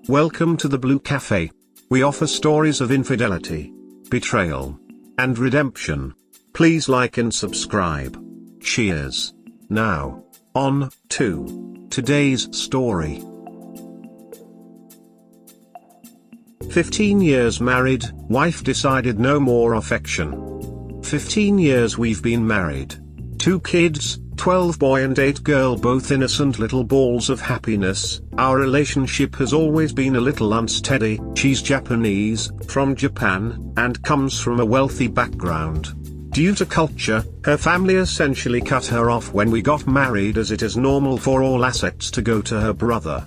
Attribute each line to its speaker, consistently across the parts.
Speaker 1: Welcome to the Blue Cafe. We offer stories of infidelity, betrayal, and redemption. Please like and subscribe. Cheers. Now, on to today's story. 15 years married, wife decided no more affection. 15 years we've been married. 2 kids, 12 boy and 8 girl, both innocent little balls of happiness. Our relationship has always been a little unsteady. She's Japanese, from Japan, and comes from a wealthy background. Due to culture, her family essentially cut her off when we got married, as it is normal for all assets to go to her brother.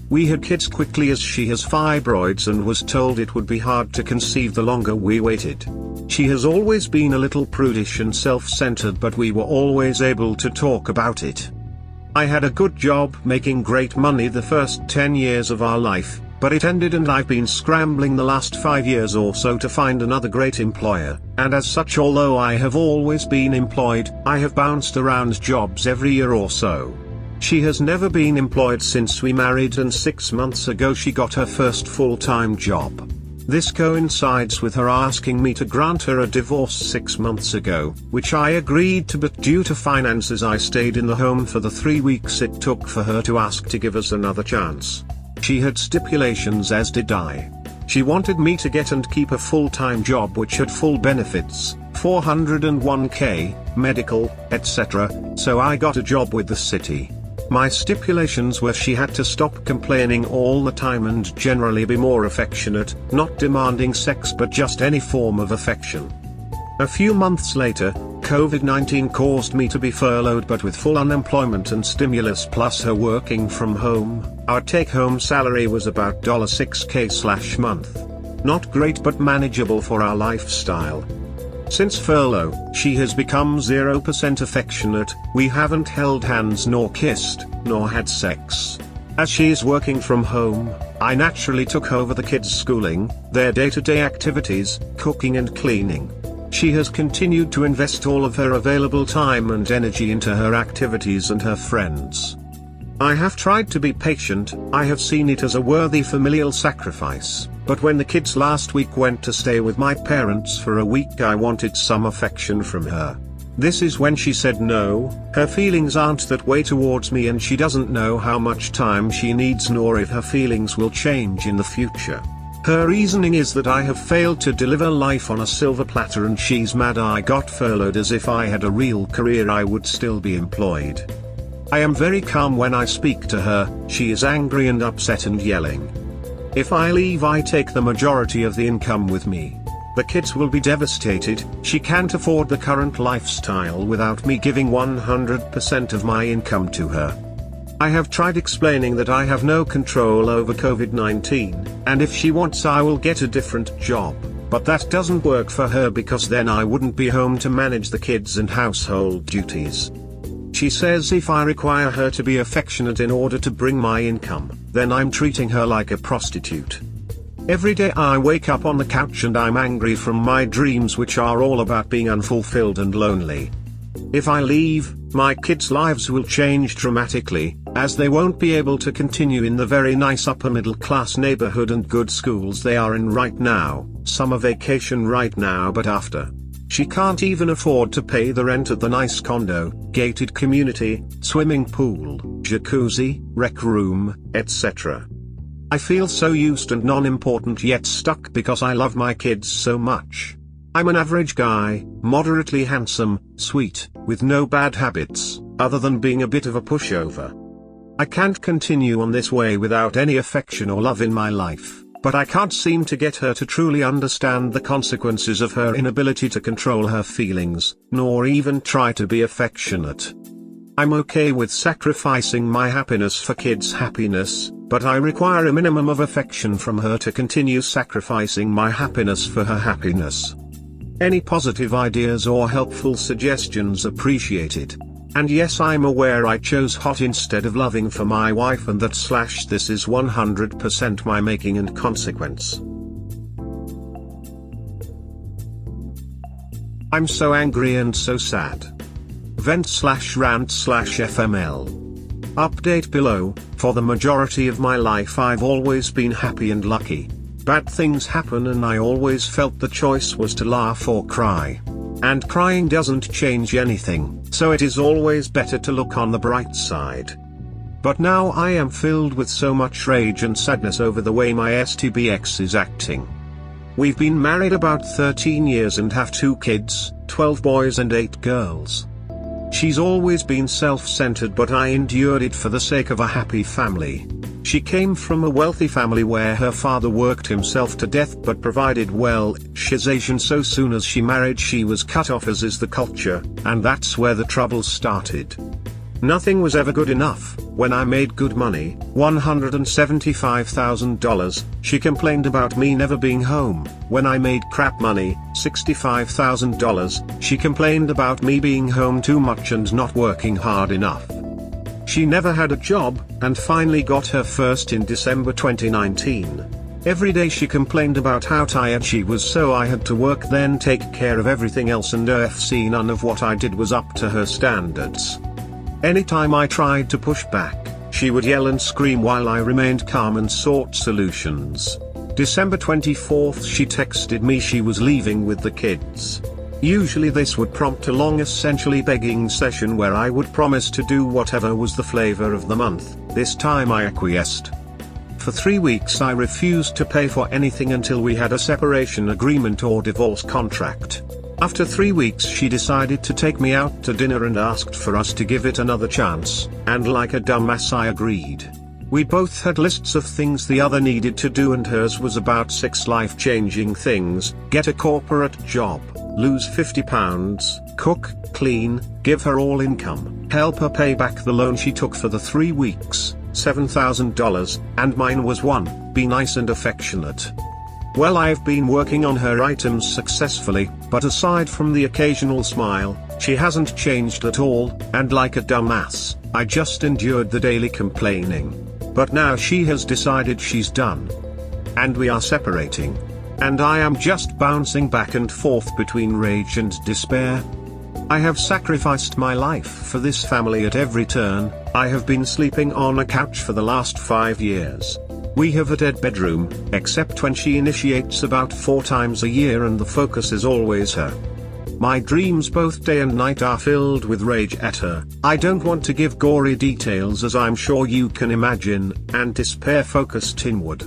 Speaker 1: We had kids quickly as she has fibroids and was told it would be hard to conceive the longer we waited. She has always been a little prudish and self-centered, but we were always able to talk about it. I had a good job making great money the first 10 years of our life, but it ended and I've been scrambling the last 5 years or so to find another great employer, and as such, although I have always been employed, I have bounced around jobs every year or so. She has never been employed since we married, and 6 months ago she got her first full-time job. This coincides with her asking me to grant her a divorce 6 months ago, which I agreed to, but due to finances I stayed in the home for the 3 weeks it took for her to ask to give us another chance. She had stipulations, as did I. She wanted me to get and keep a full-time job which had full benefits, 401k, medical, etc., so I got a job with the city. My stipulations were she had to stop complaining all the time and generally be more affectionate, not demanding sex but just any form of affection. A few months later, COVID-19 caused me to be furloughed, but with full unemployment and stimulus plus her working from home, our take-home salary was about $6K/month. Not great but manageable for our lifestyle. Since furlough, she has become 0% affectionate. We haven't held hands nor kissed, nor had sex. As she is working from home, I naturally took over the kids' schooling, their day-to-day activities, cooking and cleaning. She has continued to invest all of her available time and energy into her activities and her friends. I have tried to be patient. I have seen it as a worthy familial sacrifice, but when the kids last week went to stay with my parents for a week, I wanted some affection from her. This is when she said no. Her feelings aren't that way towards me, and she doesn't know how much time she needs nor if her feelings will change in the future. Her reasoning is that I have failed to deliver life on a silver platter and she's mad I got furloughed, as if I had a real career I would still be employed. I am very calm when I speak to her. She is angry and upset and yelling. If I leave, I take the majority of the income with me. The kids will be devastated. She can't afford the current lifestyle without me giving 100% of my income to her. I have tried explaining that I have no control over COVID-19, and if she wants I will get a different job, but that doesn't work for her because then I wouldn't be home to manage the kids and household duties. She says if I require her to be affectionate in order to bring my income, then I'm treating her like a prostitute. Every day I wake up on the couch and I'm angry from my dreams, which are all about being unfulfilled and lonely. If I leave, my kids' lives will change dramatically, as they won't be able to continue in the very nice upper middle class neighborhood and good schools they are in right now. Summer vacation right now, but after. She can't even afford to pay the rent at the nice condo, gated community, swimming pool, jacuzzi, rec room, etc. I feel so used and non-important yet stuck because I love my kids so much. I'm an average guy, moderately handsome, sweet, with no bad habits, other than being a bit of a pushover. I can't continue on this way without any affection or love in my life. But I can't seem to get her to truly understand the consequences of her inability to control her feelings, nor even try to be affectionate. I'm okay with sacrificing my happiness for kids' happiness, but I require a minimum of affection from her to continue sacrificing my happiness for her happiness. Any positive ideas or helpful suggestions appreciated. And yes, I'm aware I chose hot instead of loving for my wife, and that / this is 100% my making and consequence. I'm so angry and so sad. Vent / rant / FML. Update below: for the majority of my life I've always been happy and lucky. Bad things happen and I always felt the choice was to laugh or cry. And crying doesn't change anything, so it is always better to look on the bright side. But now I am filled with so much rage and sadness over the way my STBX is acting. We've been married about 13 years and have 2 kids, 12 boys and 8 girls. She's always been self-centered, but I endured it for the sake of a happy family. She came from a wealthy family where her father worked himself to death but provided well. She's Asian, so soon as she married she was cut off, as is the culture, and that's where the trouble started. Nothing was ever good enough. When I made good money, $175,000, she complained about me never being home. When I made crap money, $65,000, she complained about me being home too much and not working hard enough. She never had a job, and finally got her first in December 2019. Every day she complained about how tired she was, so I had to work then take care of everything else, and none of what I did was up to her standards. Anytime I tried to push back, she would yell and scream while I remained calm and sought solutions. December 24th she texted me she was leaving with the kids. Usually this would prompt a long, essentially begging session where I would promise to do whatever was the flavor of the month. This time I acquiesced. For 3 weeks I refused to pay for anything until we had a separation agreement or divorce contract. After 3 weeks she decided to take me out to dinner and asked for us to give it another chance, and like a dumbass I agreed. We both had lists of things the other needed to do, and hers was about 6 life-changing things: get a corporate job, lose 50 pounds, cook, clean, give her all income, help her pay back the loan she took for the 3 weeks, $7,000, and mine was 1, be nice and affectionate. Well, I've been working on her items successfully, but aside from the occasional smile, she hasn't changed at all, and like a dumbass, I just endured the daily complaining. But now she has decided she's done. And we are separating. And I am just bouncing back and forth between rage and despair. I have sacrificed my life for this family at every turn. I have been sleeping on a couch for the last 5 years. We have a dead bedroom, except when she initiates about 4 times a year, and the focus is always her. My dreams both day and night are filled with rage at her. I don't want to give gory details, as I'm sure you can imagine, and despair focused inward.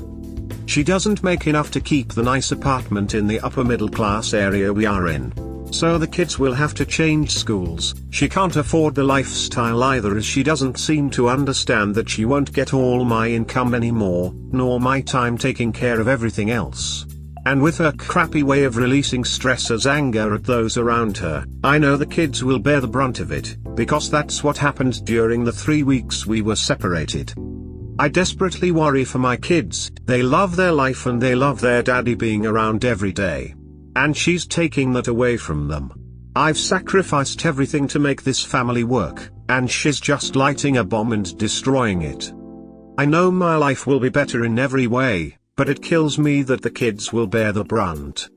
Speaker 1: She doesn't make enough to keep the nice apartment in the upper middle class area we are in. So the kids will have to change schools. She can't afford the lifestyle either, as she doesn't seem to understand that she won't get all my income anymore, nor my time taking care of everything else. And with her crappy way of releasing stress as anger at those around her, I know the kids will bear the brunt of it, because that's what happened during the 3 weeks we were separated. I desperately worry for my kids. They love their life and they love their daddy being around every day. And she's taking that away from them. I've sacrificed everything to make this family work, and she's just lighting a bomb and destroying it. I know my life will be better in every way, but it kills me that the kids will bear the brunt.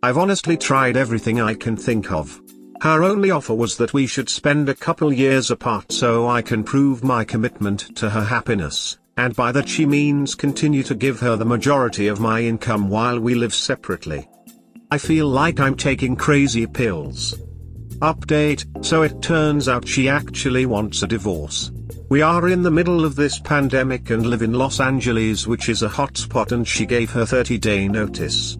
Speaker 1: I've honestly tried everything I can think of. Her only offer was that we should spend a couple years apart so I can prove my commitment to her happiness, and by that she means continue to give her the majority of my income while we live separately. I feel like I'm taking crazy pills. Update: so it turns out she actually wants a divorce. We are in the middle of this pandemic and live in Los Angeles, which is a hotspot, and she gave her 30-day notice.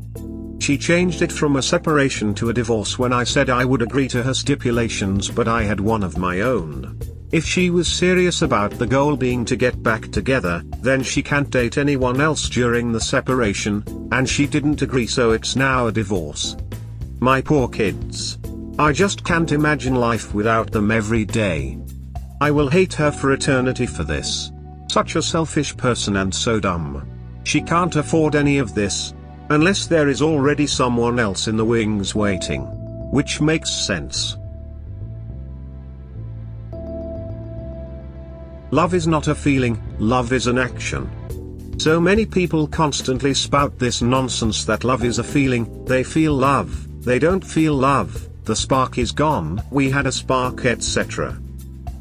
Speaker 1: She changed it from a separation to a divorce when I said I would agree to her stipulations, but I had one of my own. If she was serious about the goal being to get back together, then she can't date anyone else during the separation, and she didn't agree, so it's now a divorce. My poor kids. I just can't imagine life without them every day. I will hate her for eternity for this. Such a selfish person and so dumb. She can't afford any of this, unless there is already someone else in the wings waiting. Which makes sense. Love is not a feeling, love is an action. So many people constantly spout this nonsense that love is a feeling. They feel love, they don't feel love, the spark is gone, we had a spark, etc.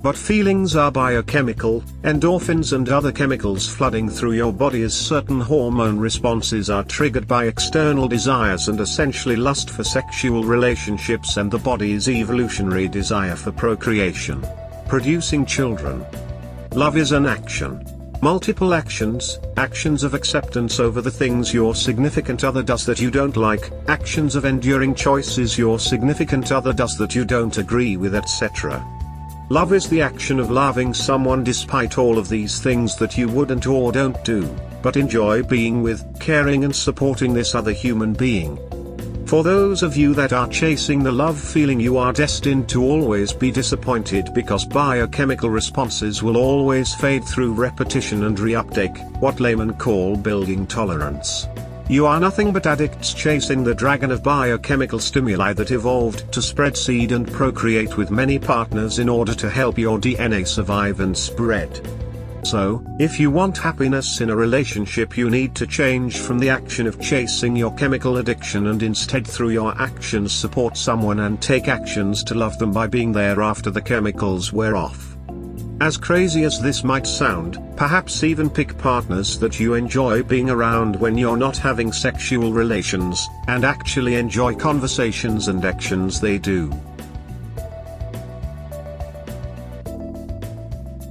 Speaker 1: But feelings are biochemical, endorphins and other chemicals flooding through your body as certain hormone responses are triggered by external desires and essentially lust for sexual relationships and the body's evolutionary desire for procreation. Producing children. Love is an action. Multiple actions, actions of acceptance over the things your significant other does that you don't like, actions of enduring choices your significant other does that you don't agree with, etc. Love is the action of loving someone despite all of these things that you wouldn't or don't do, but enjoy being with, caring and supporting this other human being. For those of you that are chasing the love feeling, you are destined to always be disappointed because biochemical responses will always fade through repetition and reuptake, what laymen call building tolerance. You are nothing but addicts chasing the dragon of biochemical stimuli that evolved to spread seed and procreate with many partners in order to help your DNA survive and spread. So, if you want happiness in a relationship, you need to change from the action of chasing your chemical addiction and instead through your actions support someone and take actions to love them by being there after the chemicals wear off. As crazy as this might sound, perhaps even pick partners that you enjoy being around when you're not having sexual relations, and actually enjoy conversations and actions they do.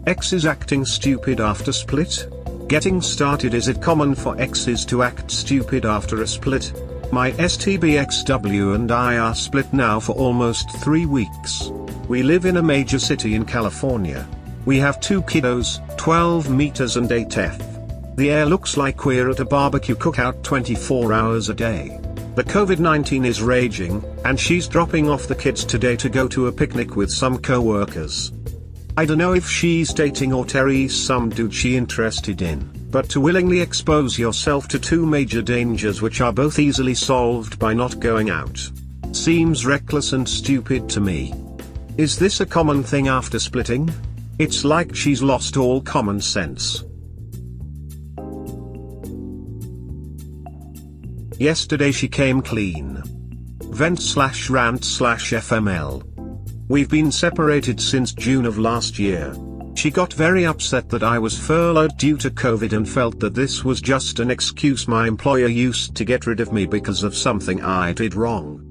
Speaker 1: Exes acting stupid after split? Getting started. Is it common for exes to act stupid after a split? My STBXW and I are split now for almost 3 weeks. We live in a major city in California. We have 2 kiddos, 12 meters and 8F. The air looks like we're at a barbecue cookout 24 hours a day. The COVID-19 is raging, and she's dropping off the kids today to go to a picnic with some co-workers. I don't know if she's dating or Terry's some dude she interested in, but to willingly expose yourself to 2 major dangers which are both easily solved by not going out seems reckless and stupid to me. Is this a common thing after splitting? It's like she's lost all common sense. Yesterday she came clean. Vent/rant/FML. We've been separated since June of last year. She got very upset that I was furloughed due to COVID and felt that this was just an excuse my employer used to get rid of me because of something I did wrong.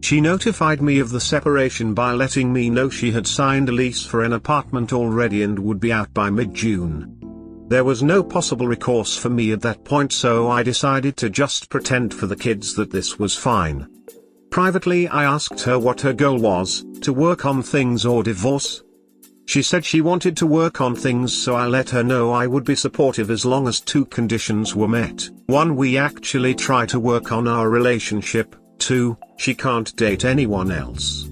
Speaker 1: She notified me of the separation by letting me know she had signed a lease for an apartment already and would be out by mid-June. There was no possible recourse for me at that point, so I decided to just pretend for the kids that this was fine. Privately I asked her what her goal was, to work on things or divorce. She said she wanted to work on things, so I let her know I would be supportive as long as 2 conditions were met. 1, we actually try to work on our relationship. 2, she can't date anyone else.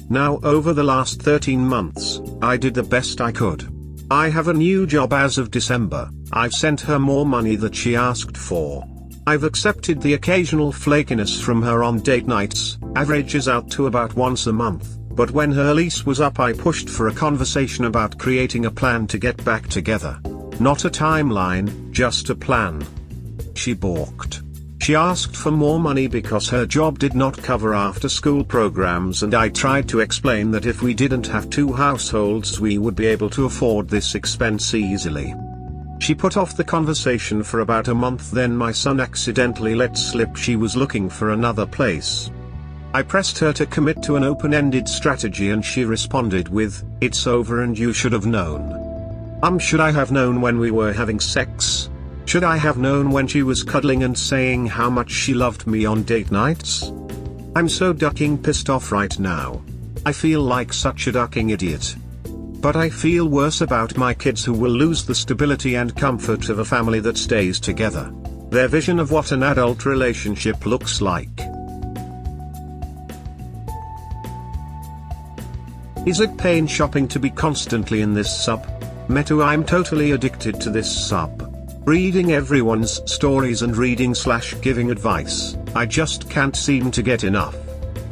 Speaker 1: Now over the last 13 months, I did the best I could. I have a new job as of December, I've sent her more money that she asked for. I've accepted the occasional flakiness from her on date nights, averages out to about once a month, but when her lease was up I pushed for a conversation about creating a plan to get back together. Not a timeline, just a plan. She balked. She asked for more money because her job did not cover after-school programs, and I tried to explain that if we didn't have 2 households we would be able to afford this expense easily. She put off the conversation for about a month, then my son accidentally let slip she was looking for another place. I pressed her to commit to an open-ended strategy and she responded with, "It's over and you should have known." Should I have known when we were having sex? Should I have known when she was cuddling and saying how much she loved me on date nights? I'm so ducking pissed off right now. I feel like such a ducking idiot. But I feel worse about my kids who will lose the stability and comfort of a family that stays together. Their vision of what an adult relationship looks like. Is it pain shopping to be constantly in this sub? Metu, I'm totally addicted to this sub. Reading everyone's stories and reading/giving advice, I just can't seem to get enough.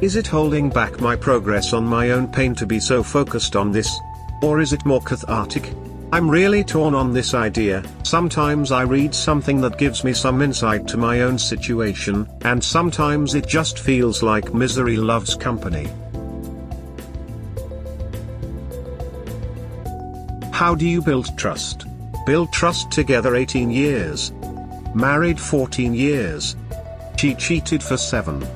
Speaker 1: Is it holding back my progress on my own pain to be so focused on this? Or is it more cathartic? I'm really torn on this idea. Sometimes I read something that gives me some insight to my own situation, and sometimes it just feels like misery loves company. How do you build trust? Build trust together 18 years. Married 14 years. She cheated for 7.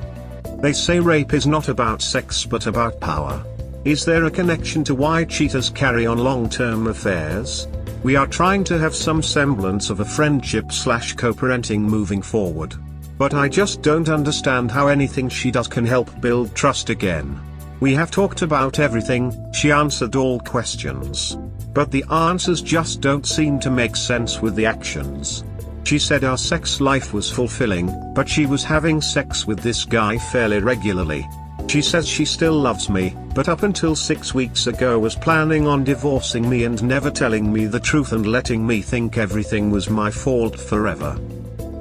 Speaker 1: They say rape is not about sex but about power. Is there a connection to why cheaters carry on long-term affairs? We are trying to have some semblance of a friendship/co-parenting moving forward. But I just don't understand how anything she does can help build trust again. We have talked about everything, she answered all questions. But the answers just don't seem to make sense with the actions. She said our sex life was fulfilling, but she was having sex with this guy fairly regularly. She says she still loves me, but up until 6 weeks ago was planning on divorcing me and never telling me the truth and letting me think everything was my fault forever.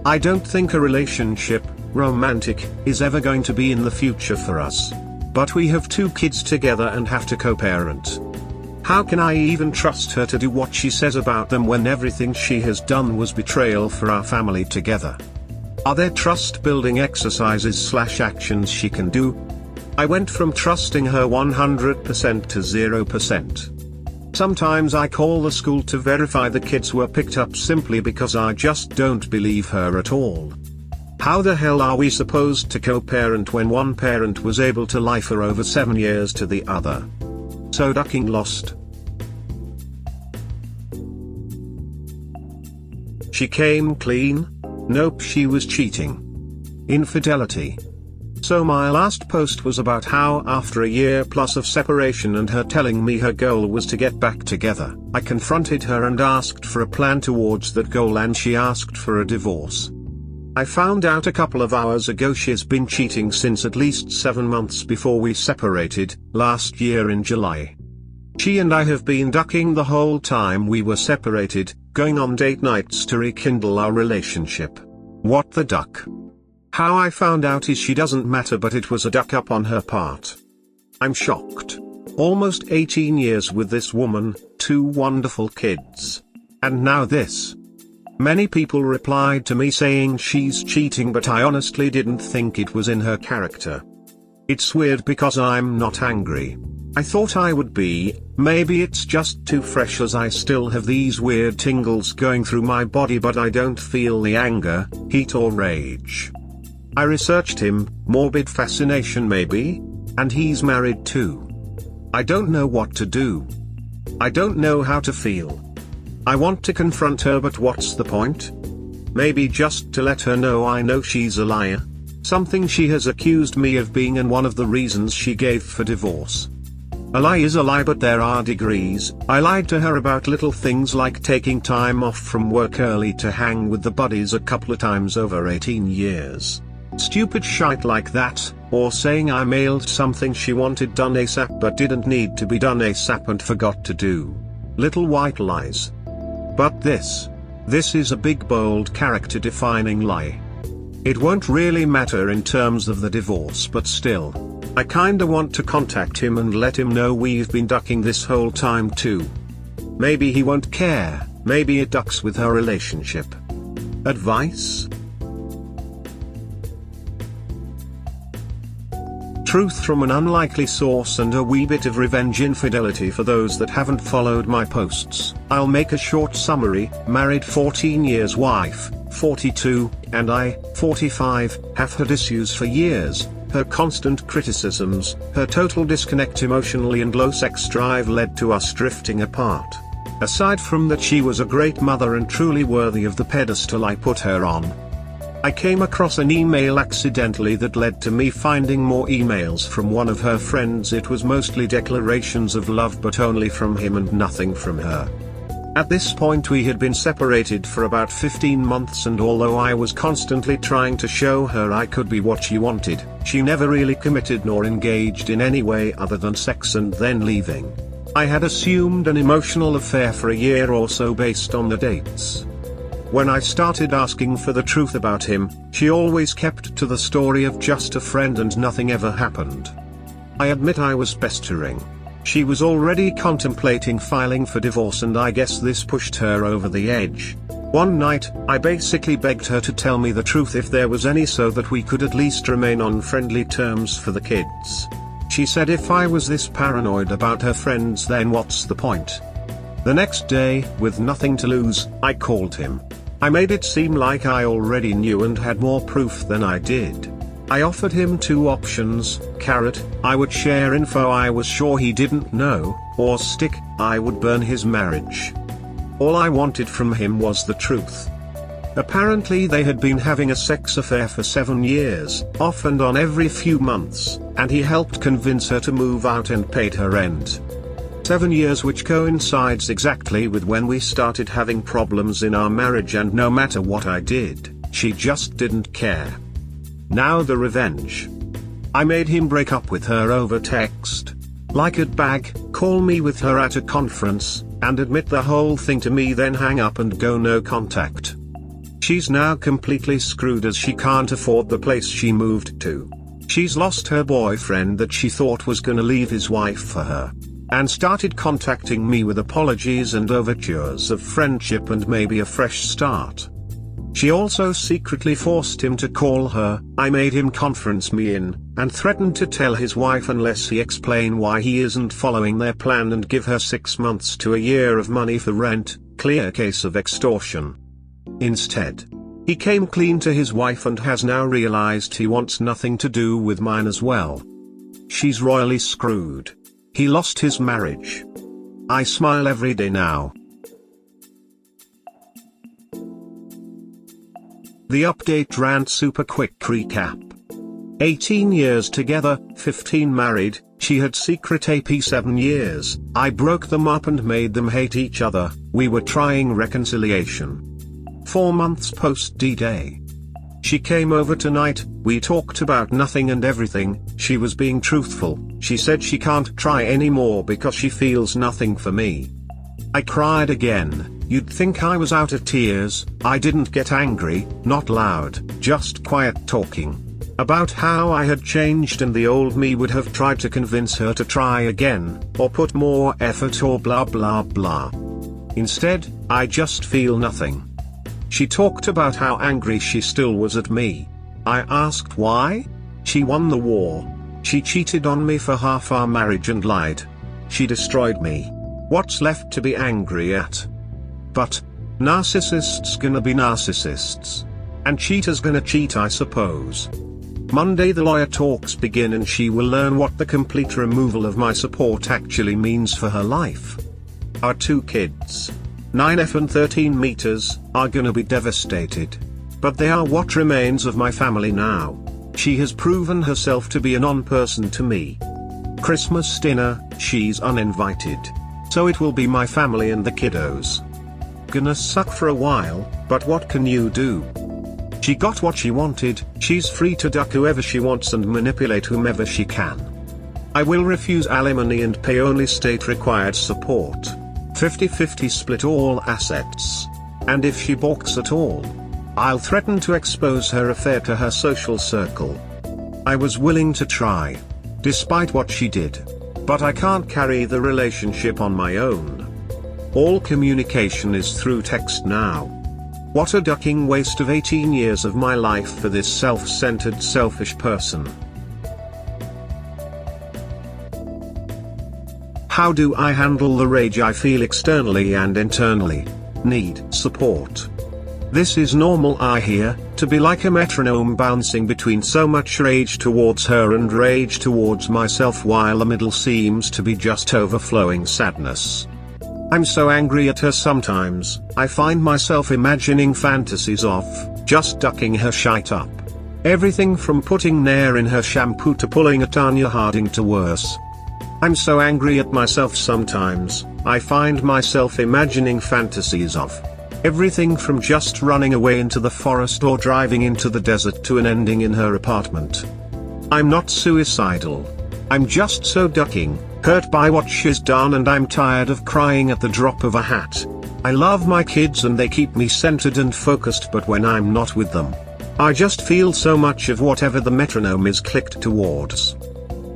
Speaker 1: I don't think a relationship, romantic, is ever going to be in the future for us. But we have 2 kids together and have to co-parent. How can I even trust her to do what she says about them when everything she has done was betrayal for our family together? Are there trust-building exercises/actions she can do? I went from trusting her 100% to 0%. Sometimes I call the school to verify the kids were picked up simply because I just don't believe her at all. How the hell are we supposed to co-parent when one parent was able to lie for over 7 years to the other? So ducking lost. She came clean? Nope, she was cheating. Infidelity. So my last post was about how after a year plus of separation and her telling me her goal was to get back together, I confronted her and asked for a plan towards that goal and she asked for a divorce. I found out a couple of hours ago she's been cheating since at least 7 months before we separated, last year in July. She and I have been ducking the whole time we were separated, going on date nights to rekindle our relationship. What the duck? How I found out is she doesn't matter, but it was a duck up on her part. I'm shocked. Almost 18 years with this woman, 2 wonderful kids. And now this. Many people replied to me saying she's cheating, but I honestly didn't think it was in her character. It's weird because I'm not angry. I thought I would be, maybe it's just too fresh as I still have these weird tingles going through my body, but I don't feel the anger, heat or rage. I researched him, morbid fascination maybe? And he's married too. I don't know what to do. I don't know how to feel. I want to confront her, but what's the point? Maybe just to let her know I know she's a liar. Something she has accused me of being and one of the reasons she gave for divorce. A lie is a lie, but there are degrees. I lied to her about little things like taking time off from work early to hang with the buddies a couple of times over 18 years. Stupid shite like that, or saying I mailed something she wanted done ASAP but didn't need to be done ASAP and forgot to do. Little white lies. But this is a big bold character defining lie. It won't really matter in terms of the divorce, but still. I kinda want to contact him and let him know we've been ducking this whole time too. Maybe he won't care, maybe it ducks with her relationship. Advice? Truth from an unlikely source and a wee bit of revenge infidelity for those that haven't followed my posts. I'll make a short summary. Married 14 years, wife, 42, and I, 45, have had issues for years. Her constant criticisms, her total disconnect emotionally and low sex drive led to us drifting apart. Aside from that, she was a great mother and truly worthy of the pedestal I put her on. I came across an email accidentally that led to me finding more emails from one of her friends. It was mostly declarations of love, but only from him and nothing from her. At this point we had been separated for about 15 months, and although I was constantly trying to show her I could be what she wanted, she never really committed nor engaged in any way other than sex and then leaving. I had assumed an emotional affair for a year or so based on the dates. When I started asking for the truth about him, she always kept to the story of just a friend and nothing ever happened. I admit I was pestering. She was already contemplating filing for divorce, and I guess this pushed her over the edge. One night, I basically begged her to tell me the truth if there was any, so that we could at least remain on friendly terms for the kids. She said if I was this paranoid about her friends, then what's the point? The next day, with nothing to lose, I called him. I made it seem like I already knew and had more proof than I did. I offered him two options: carrot, I would share info I was sure he didn't know, or stick, I would burn his marriage. All I wanted from him was the truth. Apparently they had been having a sex affair for 7 years, off and on every few months, and he helped convince her to move out and paid her rent. 7 years, which coincides exactly with when we started having problems in our marriage, and no matter what I did, she just didn't care. Now the revenge. I made him break up with her over text. Like a bag, call me with her at a conference, and admit the whole thing to me, then hang up and go no contact. She's now completely screwed as she can't afford the place she moved to. She's lost her boyfriend that she thought was gonna leave his wife for her, and started contacting me with apologies and overtures of friendship and maybe a fresh start. She also secretly forced him to call her. I made him conference me in, and threatened to tell his wife unless he explain why he isn't following their plan and give her 6 months to a year of money for rent. Clear case of extortion. Instead, he came clean to his wife and has now realized he wants nothing to do with mine as well. She's royally screwed. He lost his marriage. I smile every day now. The update rant super quick recap. 18 years together, 15 married, she had secret AP 7 years, I broke them up and made them hate each other, we were trying reconciliation. 4 months post D-Day. She came over tonight, we talked about nothing and everything, she was being truthful, she said she can't try anymore because she feels nothing for me. I cried again. You'd think I was out of tears. I didn't get angry, not loud, just quiet talking about how I had changed and the old me would have tried to convince her to try again, or put more effort or blah blah blah. Instead, I just feel nothing. She talked about how angry she still was at me. I asked why? She won the war. She cheated on me for half our marriage and lied. She destroyed me. What's left to be angry at? But narcissists gonna be narcissists. And cheaters gonna cheat, I suppose. Monday the lawyer talks begin and she will learn what the complete removal of my support actually means for her life. Our 2 kids, 9F and 13 meters, are gonna be devastated. But they are what remains of my family now. She has proven herself to be a non-person to me. Christmas dinner, she's uninvited. So it will be my family and the kiddos. Gonna suck for a while, but what can you do? She got what she wanted, she's free to duck whoever she wants and manipulate whomever she can. I will refuse alimony and pay only state-required support. 50-50 split all assets. And if she balks at all, I'll threaten to expose her affair to her social circle. I was willing to try, despite what she did. But I can't carry the relationship on my own. All communication is through text now. What a ducking waste of 18 years of my life for this self-centered, selfish person. How do I handle the rage I feel externally and internally? Need support. This is normal, I hear, to be like a metronome bouncing between so much rage towards her and rage towards myself, while the middle seems to be just overflowing sadness. I'm so angry at her sometimes, I find myself imagining fantasies of just ducking her shite up. Everything from putting Nair in her shampoo to pulling a Tanya Harding to worse. I'm so angry at myself sometimes, I find myself imagining fantasies of everything from just running away into the forest or driving into the desert to an ending in her apartment. I'm not suicidal. I'm just so ducking, hurt by what she's done, and I'm tired of crying at the drop of a hat. I love my kids and they keep me centered and focused, but when I'm not with them, I just feel so much of whatever the metronome is clicked towards.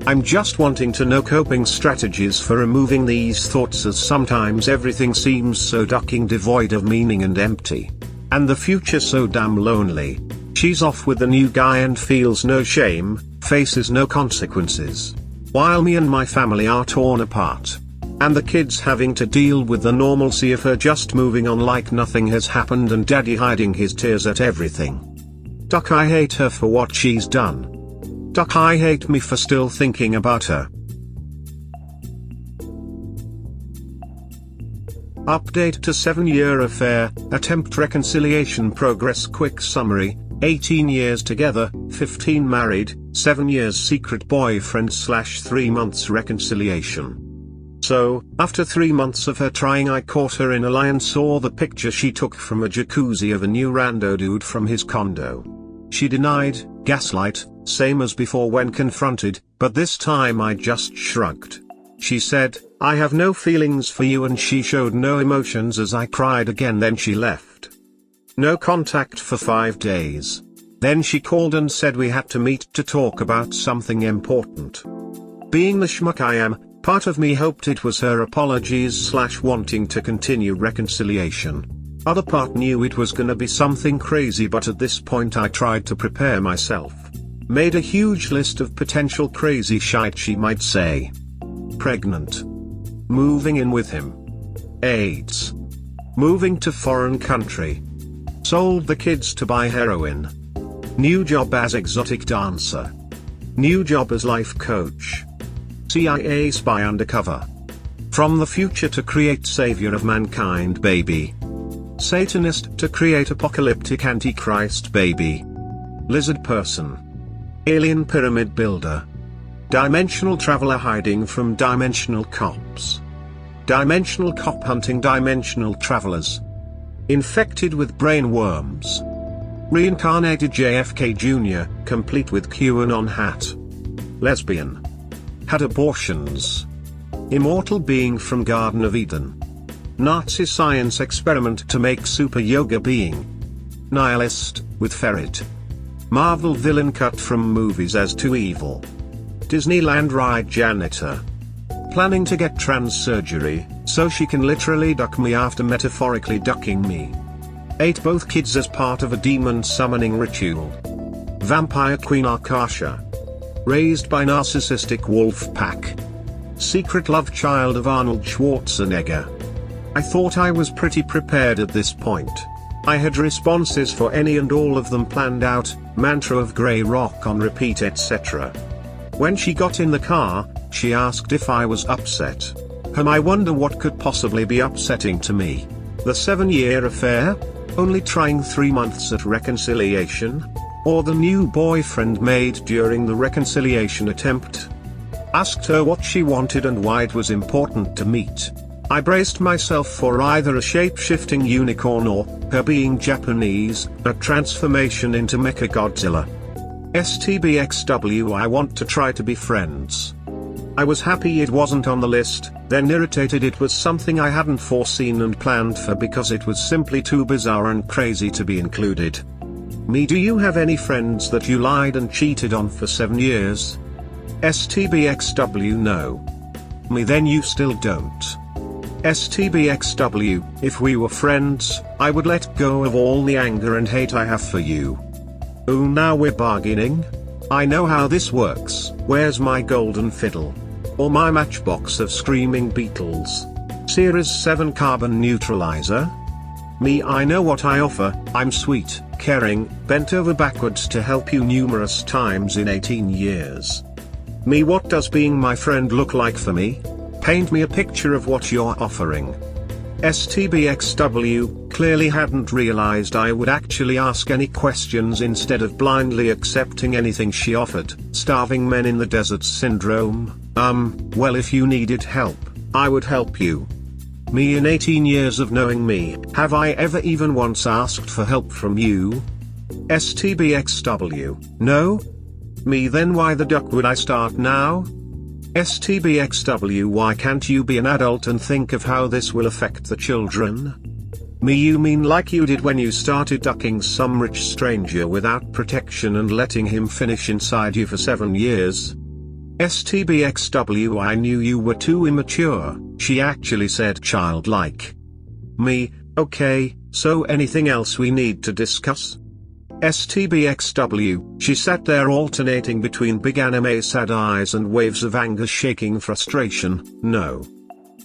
Speaker 1: I'm just wanting to know coping strategies for removing these thoughts, as sometimes everything seems so ducking, devoid of meaning and empty. And the future so damn lonely. She's off with a new guy and feels no shame, faces no consequences. While me and my family are torn apart. And the kids having to deal with the normalcy of her just moving on like nothing has happened and daddy hiding his tears at everything. Duck, I hate her for what she's done. Duck, I hate me for still thinking about her. Update to 7-year affair, attempt reconciliation progress quick summary, 18 years together, 15 married, 7 years secret boyfriend / 3 months reconciliation. So, after 3 months of her trying, I caught her in a lie and saw the picture she took from a jacuzzi of a new rando dude from his condo. She denied, gaslight, same as before when confronted, but this time I just shrugged. She said, I have no feelings for you, and she showed no emotions as I cried again. Then she left. No contact for 5 days. Then she called and said we had to meet to talk about something important. Being the schmuck I am, part of me hoped it was her apologies / wanting to continue reconciliation. Other part knew it was gonna be something crazy, but at this point I tried to prepare myself. Made a huge list of potential crazy shite she might say. Pregnant. Moving in with him. AIDS. Moving to foreign country. Sold the kids to buy heroin. New job as exotic dancer. New job as life coach. CIA spy undercover. From the future to create savior of mankind baby. Satanist to create apocalyptic antichrist baby. Lizard person. Alien pyramid builder. Dimensional traveler hiding from dimensional cops. Dimensional cop hunting dimensional travelers. Infected with brain worms. Reincarnated JFK Jr., complete with QAnon hat. Lesbian. Had abortions. Immortal being from Garden of Eden. Nazi science experiment to make super yoga being. Nihilist, with ferret. Marvel villain cut from movies as too evil. Disneyland ride janitor. Planning to get trans surgery, so she can literally duck me after metaphorically ducking me. Ate both kids as part of a demon summoning ritual. Vampire Queen Akasha. Raised by narcissistic wolf pack. Secret love child of Arnold Schwarzenegger. I thought I was pretty prepared at this point. I had responses for any and all of them planned out, mantra of grey rock on repeat, etc. When she got in the car, she asked if I was upset. I wonder what could possibly be upsetting to me. The 7-year affair? Only trying 3 months at reconciliation? Or the new boyfriend made during the reconciliation attempt? Asked her what she wanted and why it was important to meet. I braced myself for either a shape-shifting unicorn or, her being Japanese, a transformation into Mechagodzilla. STBXW, I want to try to be friends. I was happy it wasn't on the list, then irritated it was something I hadn't foreseen and planned for because it was simply too bizarre and crazy to be included. Me, do you have any friends that you lied and cheated on for 7 years? STBXW, no. Me, then you still don't. STBXW, if we were friends, I would let go of all the anger and hate I have for you. Ooh, now we're bargaining? I know how this works. Where's my golden fiddle? Or my matchbox of screaming Beatles? Series 7 carbon neutralizer? Me, I know what I offer. I'm sweet, caring, bent over backwards to help you numerous times in 18 years. Me, what does being my friend look like for me? Paint me a picture of what you're offering. STBXW, clearly hadn't realized I would actually ask any questions instead of blindly accepting anything she offered. Starving men in the desert syndrome. Well, if you needed help, I would help you. Me, in 18 years of knowing me, have I ever even once asked for help from you? STBXW, no? Me, then why the duck would I start now? STBXW, why can't you be an adult and think of how this will affect the children? Me, you mean like you did when you started ducking some rich stranger without protection and letting him finish inside you for 7 years? STBXW, I knew you were too immature, she actually said childlike. Me, okay, so anything else we need to discuss? STBXW, she sat there alternating between big anime sad eyes and waves of anger shaking frustration. No.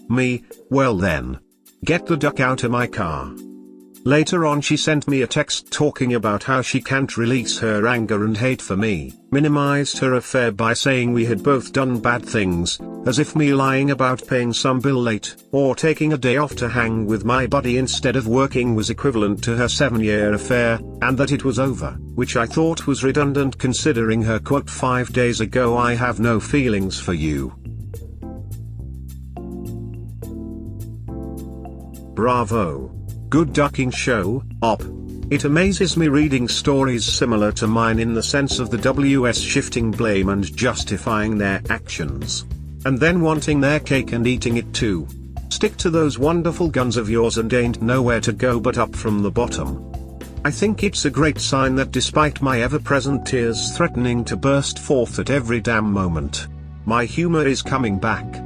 Speaker 1: Me, well then. Get the duck out of my car. Later on she sent me a text talking about how she can't release her anger and hate for me, minimized her affair by saying we had both done bad things, as if me lying about paying some bill late, or taking a day off to hang with my buddy instead of working was equivalent to her 7-year affair, and that it was over, which I thought was redundant considering her quote 5 days ago "I have no feelings for you." Bravo. Good ducking show, op. It amazes me reading stories similar to mine in the sense of the WS shifting blame and justifying their actions. And then wanting their cake and eating it too. Stick to those wonderful guns of yours and ain't nowhere to go but up from the bottom. I think it's a great sign that despite my ever-present tears threatening to burst forth at every damn moment, my humor is coming back.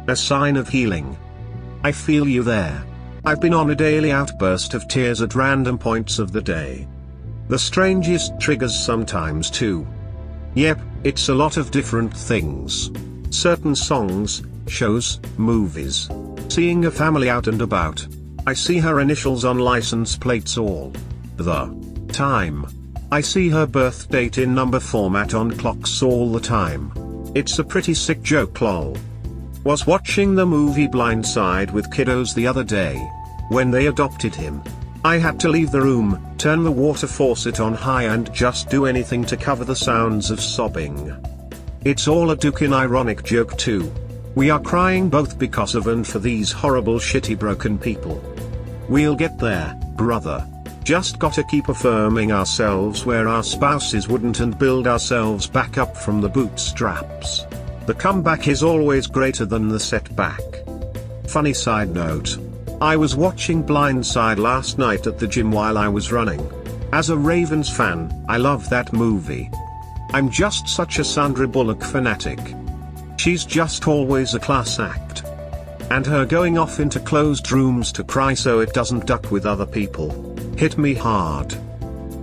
Speaker 1: A sign of healing. I feel you there. I've been on a daily outburst of tears at random points of the day. The strangest triggers sometimes too. Yep, it's a lot of different things. Certain songs, shows, movies. Seeing a family out and about. I see her initials on license plates all the time. I see her birth date in number format on clocks all the time. It's a pretty sick joke lol. Was watching the movie Blind Side with kiddos the other day. When they adopted him, I had to leave the room, turn the water faucet on high and just do anything to cover the sounds of sobbing. It's all a Dukin ironic joke too. We are crying both because of and for these horrible shitty broken people. We'll get there, brother. Just gotta keep affirming ourselves where our spouses wouldn't and build ourselves back up from the bootstraps. The comeback is always greater than the setback. Funny side note. I was watching Blind Side last night at the gym while I was running. As a Ravens fan, I love that movie. I'm just such a Sandra Bullock fanatic. She's just always a class act. And her going off into closed rooms to cry so it doesn't duck with other people hit me hard.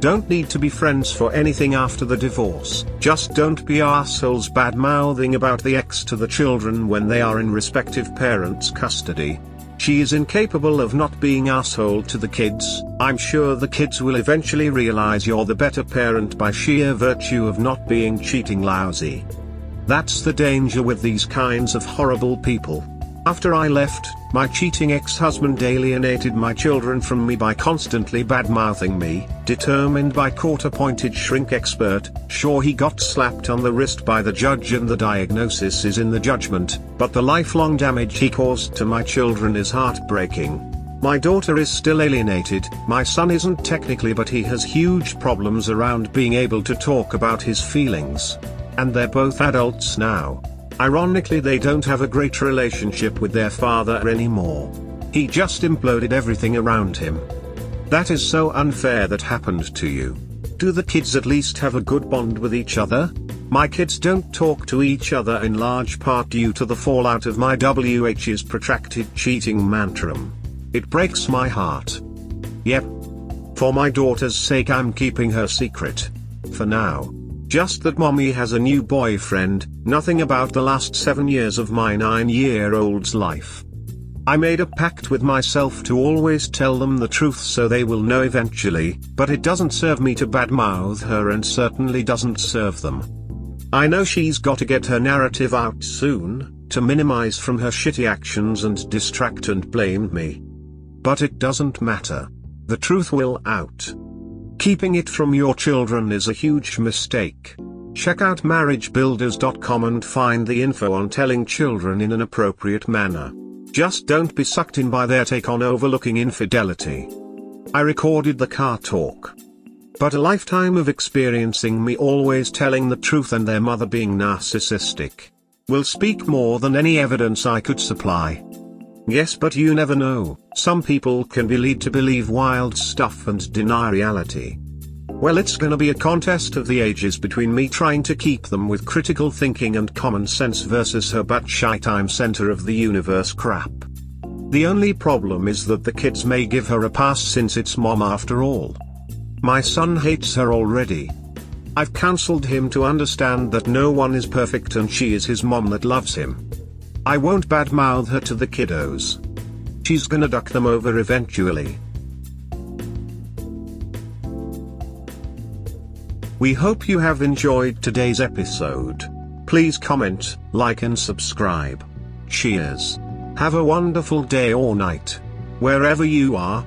Speaker 1: Don't need to be friends for anything after the divorce. Just don't be assholes bad-mouthing about the ex to the children when they are in respective parents' custody. She is incapable of not being asshole to the kids. I'm sure the kids will eventually realize you're the better parent by sheer virtue of not being cheating lousy. That's the danger with these kinds of horrible people. After I left, my cheating ex-husband alienated my children from me by constantly bad-mouthing me, determined by court-appointed shrink expert. Sure, he got slapped on the wrist by the judge and the diagnosis is in the judgment, but the lifelong damage he caused to my children is heartbreaking. My daughter is still alienated, my son isn't technically, but he has huge problems around being able to talk about his feelings. And they're both adults now. Ironically, they don't have a great relationship with their father anymore. He just imploded everything around him. That is so unfair that happened to you. Do the kids at least have a good bond with each other? My kids don't talk to each other in large part due to the fallout of my WH's protracted cheating mantram. It breaks my heart. Yep. For my daughter's sake I'm keeping her secret. For now. Just that mommy has a new boyfriend, nothing about the last 7 years of my 9-year-old's life. I made a pact with myself to always tell them the truth so they will know eventually, but it doesn't serve me to badmouth her and certainly doesn't serve them. I know she's gotta get her narrative out soon, to minimize from her shitty actions and distract and blame me. But it doesn't matter. The truth will out. Keeping it from your children is a huge mistake. Check out marriagebuilders.com and find the info on telling children in an appropriate manner. Just don't be sucked in by their take on overlooking infidelity. I recorded the car talk. But a lifetime of experiencing me always telling the truth and their mother being narcissistic will speak more than any evidence I could supply. Yes, but you never know. Some people can be led to believe wild stuff and deny reality. Well, it's gonna be a contest of the ages between me trying to keep them with critical thinking and common sense versus her batshit I'm center of the universe crap. The only problem is that the kids may give her a pass since it's mom after all. My son hates her already. I've counseled him to understand that no one is perfect and she is his mom that loves him. I won't badmouth her to the kiddos. She's gonna duck them over eventually. We hope you have enjoyed today's episode. Please comment, like and subscribe. Cheers. Have a wonderful day or night, wherever you are.